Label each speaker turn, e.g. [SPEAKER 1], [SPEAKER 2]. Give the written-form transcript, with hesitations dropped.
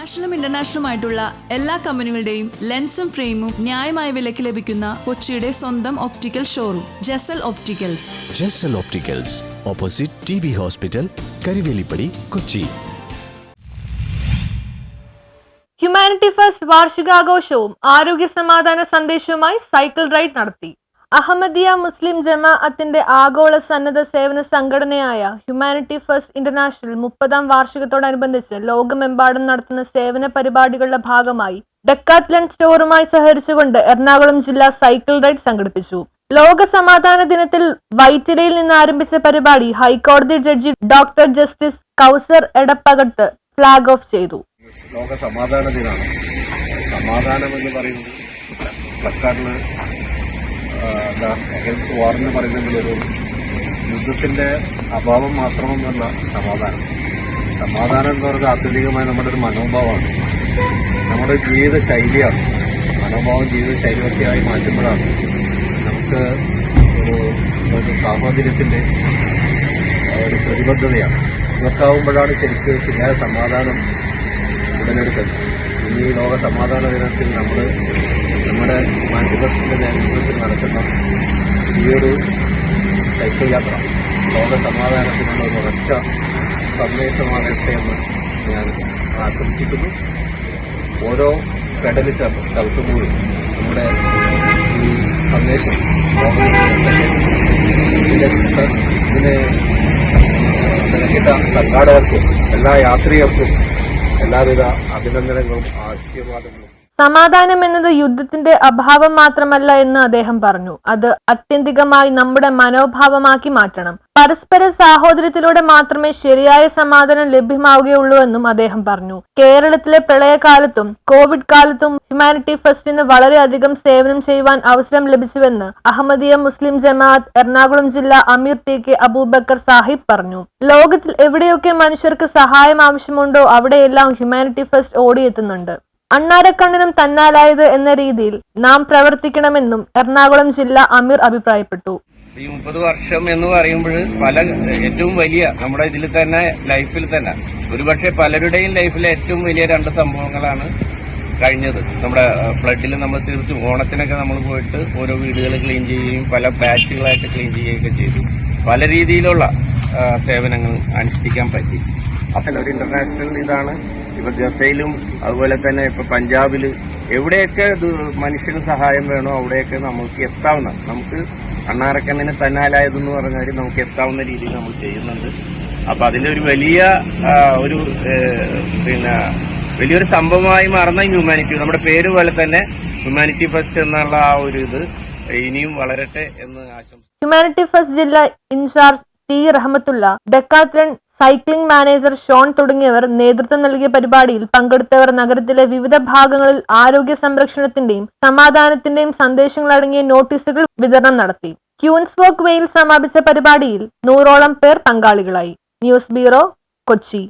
[SPEAKER 1] നാഷണലും ഇന്റർനാഷണലുമായിട്ടുള്ള എല്ലാ കമ്പനികളുടെയും ലെൻസും ഫ്രെയിമും ന്യായമായ വിലയ്ക്ക് ലഭിക്കുന്ന കൊച്ചിയുടെ സ്വന്തം optical showroom Jesal opticals.
[SPEAKER 2] Jesal opticals, opposite TB hospital, Karuvelippady, Kochi.
[SPEAKER 3] Humanity first വാർഷികാഘോഷവും ആരോഗ്യ സമാധാന സന്ദേശവുമായി സൈക്കിൾ റൈഡ് നടത്തി. അഹമ്മദിയ മുസ്ലിം ജമാഅത്തിന്റെ ആഗോള സന്നദ്ധ സേവന സംഘടനയായ ഹ്യൂമാനിറ്റി ഫസ്റ്റ് ഇന്റർനാഷണൽ 30ാം വാർഷികത്തോടനുബന്ധിച്ച് ലോകമെമ്പാടും നടത്തുന്ന സേവന പരിപാടികളുടെ ഭാഗമായി ഡെക്കാത്ലൺ സ്റ്റോറുമായി സഹകരിച്ചുകൊണ്ട് എറണാകുളം ജില്ലാ സൈക്കിൾ റൈഡ് സംഘടിപ്പിച്ചു. ലോക സമാധാന ദിനത്തിൽ വൈറ്റിലയിൽ നിന്ന് ആരംഭിച്ച പരിപാടി ഹൈക്കോടതി ജഡ്ജി ഡോക്ടർ ജസ്റ്റിസ് കൗസർ എടപ്പകത്ത് ഫ്ലാഗ് ഓഫ് ചെയ്തു.
[SPEAKER 4] ലോക സമാധാന ദിനമാണ്. സമാധാനം എന്ന് പറയുന്നത് പ്ലക്കാർഡിന് അഗൻസ്റ്റ് വാർ എന്ന് പറയുന്നതിൽ ഒരു യുദ്ധത്തിന്റെ അഭാവം മാത്രമൊന്നുമല്ല സമാധാനം. സമാധാനം എന്ന് പറയുന്നത് ആത്യന്തികമായി നമ്മുടെ ഒരു മനോഭാവമാണ്, നമ്മുടെ ജീവിത ശൈലിയാണ്. മനോഭാവം ജീവിത ശൈലിയൊക്കെയായി മാറ്റുമ്പോഴാണ് നമുക്ക് ഒരു സാഹോദര്യത്തിന്റെ ഒരു പ്രതിബദ്ധതയാണ്. ഇതൊക്കെയാവുമ്പോഴാണ് ശരിക്കും ശരിയായ സമാധാനം ഉടലെടുക്കുന്നത്. ഈ ലോക സമാധാന ദിനത്തിൽ നമ്മൾ നമ്മുടെ മാനസികത്തിന്റെ നേതൃത്വത്തിൽ നടക്കുന്ന ഈയൊരു സൈക്കിൾ യാത്ര ലോക സമാധാനത്തിനുള്ള ഒരു ഉറച്ച സന്ദേശമാകട്ടെ എന്ന് ഞാൻ ആശംസിക്കുന്നു. ഓരോ പെടലിൽ ചവിട്ടുമ്പോഴും നമ്മുടെ ഈ സന്ദേശം ഇതിനെ നൽകിയ സംഘാടകർക്കും എല്ലാ യാത്രികർക്കും എല്ലാവിധ അഭിനന്ദനങ്ങളും ആശീർവാദങ്ങളും.
[SPEAKER 3] സമാധാനം എന്നത് യുദ്ധത്തിന്റെ അഭാവം മാത്രമല്ല എന്ന് അദ്ദേഹം പറഞ്ഞു. അത് അത്യന്തികമായി നമ്മുടെ മനോഭാവമാക്കി മാറ്റണം. പരസ്പര സാഹോദര്യത്തിലൂടെ മാത്രമേ ശരിയായ സമാധാനം ലഭ്യമാവുകയുള്ളൂ എന്നും അദ്ദേഹം പറഞ്ഞു. കേരളത്തിലെ പ്രളയകാലത്തും കോവിഡ് കാലത്തും ഹ്യൂമാനിറ്റി ഫസ്റ്റിന് വളരെയധികം സേവനം ചെയ്യുവാൻ അവസരം ലഭിച്ചുവെന്ന് അഹമ്മദിയ മുസ്ലിം ജമാഅത്ത് എറണാകുളം ജില്ലാ അമീർ TK അബൂബക്കർ സാഹിബ് പറഞ്ഞു. ലോകത്തിൽ എവിടെയൊക്കെ മനുഷ്യർക്ക് സഹായം ആവശ്യമുണ്ടോ അവിടെയെല്ലാം ഹ്യൂമാനിറ്റി ഫസ്റ്റ് ഓടിയെത്തുന്നുണ്ട്. അണ്ണാരക്കണ്ണനും തന്നാലായത് എന്ന രീതിയിൽ നാം പ്രവർത്തിക്കണമെന്നും എറണാകുളം ജില്ലാ അമീർ അഭിപ്രായപ്പെട്ടു.
[SPEAKER 4] ഈ 30 വർഷം എന്ന് പറയുമ്പോൾ ഏറ്റവും വലിയ നമ്മുടെ ഇതിൽ തന്നെ ലൈഫിൽ തന്നെ ഒരുപക്ഷെ പലരുടെയും ലൈഫിലെ ഏറ്റവും വലിയ 2 സംഭവങ്ങളാണ് കഴിഞ്ഞത്. നമ്മുടെ ഫ്ലഡിൽ നമ്മൾ തീർത്തും ഓണത്തിനൊക്കെ നമ്മൾ പോയിട്ട് ഓരോ വീടുകൾ ക്ലീൻ ചെയ്യുകയും പല ബാച്ചുകളായിട്ട് ക്ലീൻ ചെയ്യുകയൊക്കെ ചെയ്തു. പല രീതിയിലുള്ള സേവനങ്ങൾ അനുഷ്ഠിക്കാൻ പറ്റി. അപ്പോൾ ഒരു ഇന്റർനാഷണൽ ഇതാണ്. ഇപ്പൊ ഗസയിലും അതുപോലെ തന്നെ ഇപ്പൊ പഞ്ചാബിൽ എവിടെയൊക്കെ മനുഷ്യന് സഹായം വേണോ അവിടെയൊക്കെ നമുക്ക് എത്താവുന്ന, നമുക്ക് അണ്ണാരക്കണ്ണിന് തന്നാലായതെന്ന് പറഞ്ഞാൽ നമുക്ക് എത്താവുന്ന രീതിയിൽ നമ്മൾ ചെയ്യുന്നുണ്ട്. അപ്പൊ അതിന്റെ ഒരു വലിയ വലിയൊരു സംഭവമായി മാറുന്ന ഹ്യൂമാനിറ്റി, നമ്മുടെ പേര് പോലെ തന്നെ ഹ്യൂമാനിറ്റി ഫസ്റ്റ് എന്നുള്ള ആ ഒരു ഇത് ഇനിയും വളരട്ടെ എന്ന് ആശംസിക്കുന്നു.
[SPEAKER 3] ഹ്യൂമാനിറ്റി ഫസ്റ്റ് ജില്ലാ incharge T Rahmathulla, Decathlon cycling manager Shone തുടങ്ങിയവർ നേതൃത്വം നൽകിയ പരിപാടിയിൽ പങ്കെടുത്തവർ നഗരത്തിലെ വിവിധ ഭാഗങ്ങളിൽ ആരോഗ്യ സംരക്ഷണത്തിന്റെയും സമാധാനത്തിന്റെയും സന്ദേശങ്ങളടങ്ങിയ നോട്ടീസുകൾ വിതരണം നടത്തി. ക്യൂൻസ് വോക്ക് വേയിൽ സമാപിച്ച പരിപാടിയിൽ 100ഓളം പേർ പങ്കാളികളായി. News bureau, Kochi.